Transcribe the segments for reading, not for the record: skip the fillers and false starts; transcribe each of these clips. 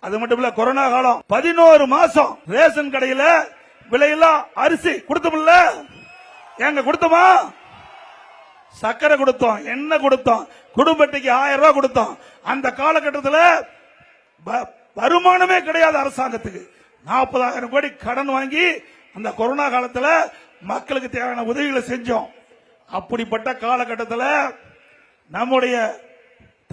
அது மட்டும் இல்ல, கொரோனா காலம் 11 மாசம் ரேஷன் கடையில விலையெல்லாம் அரிசி கொடுத்தோம்ல, எங்க கொடுத்தோமா? சக்கரை கொடுத்தோம், எண்ணெய் கொடுத்தோம், குடும்பத்துக்கு 1000 ரூபாய் கொடுத்தோம். அந்த காலகட்டத்தில் வருமானமே கிடையாது அரசாங்கத்துக்கு. 40,000 கோடி கடன் வாங்கி அந்த கொரோனா காலத்தில் மக்களுக்கு தேவையான உதவிகளை செஞ்சோம். அப்படிப்பட்ட காலகட்டத்தில் நம்முடைய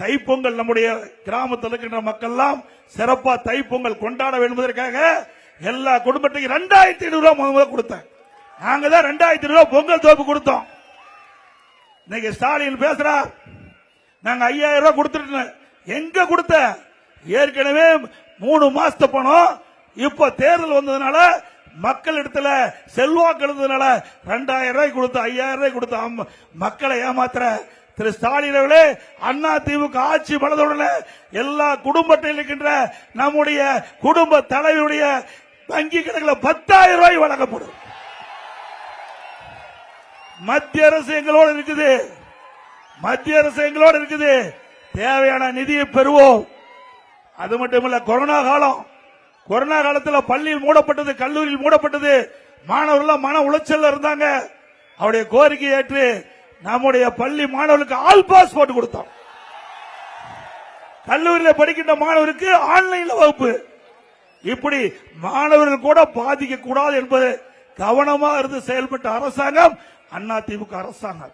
தைப்பொங்கல், நம்முடைய கிராமத்தில் இருக்கின்ற மக்கள் எல்லாம் சிறப்பா தைப்பொங்கல் கொண்டாட வேண்டும் என்பதற்காக எல்லா குடும்பத்துக்கு 2500 ரூபாய் முதல்ல கொடுத்தேன். நாங்க தான் 2500 ரூபாய் பொங்கல் தோப்பு கொடுத்தோம். இன்னைக்கு ஸ்டாலின் பேசுறார், நாங்க 5000 ரூபாய் கொடுத்துட்டு. எங்க கொடுத்த? ஏற்கனவே 3 மாசத்து பணம். இப்ப தேர்தல் வந்ததுனால மக்கள் இடத்துல செல்வாக்கு இருந்ததுனால 2000 ரூபாய் கொடுத்து 5000 ரூபாய் கொடுத்து மக்களை ஏமாத்துற திரு ஸ்டாலின் அவர்களே, அண்ணா திமுக ஆட்சி பலதுடனே எல்லா குடும்பத்தில் இருக்கின்ற நம்முடைய குடும்ப தலைவருடைய வங்கி கணக்கில் 10,000 ரூபாய் வழங்கப்படும். மத்திய அரசு எங்களோடு இருக்குது, மத்திய அரசு எங்களோடு இருக்குது. தேவையான நிதியை பெறுவோம். அது மட்டுமல்ல, கொரோனா காலம், கொரோனா காலத்தில் பள்ளியில் மூடப்பட்டது, கல்லூரியில் மூடப்பட்டது, மாணவர்கள் மன உளைச்சல் இருந்தாங்க. அவருடைய கோரிக்கை ஏற்று நம்முடைய பள்ளி மாணவர்களுக்கு ஆல் பாஸ் போட்டு கொடுத்தோம். கல்லூரியில் படிக்கின்ற மாணவருக்கு ஆன்லைன்ல வகுப்பு. இப்படி மாணவர்கள் கூட பாதிக்க கூடாது என்பது கவனமாக இருந்து செயல்பட்ட அரசாங்கம் அதிமுக அரசாங்கம்.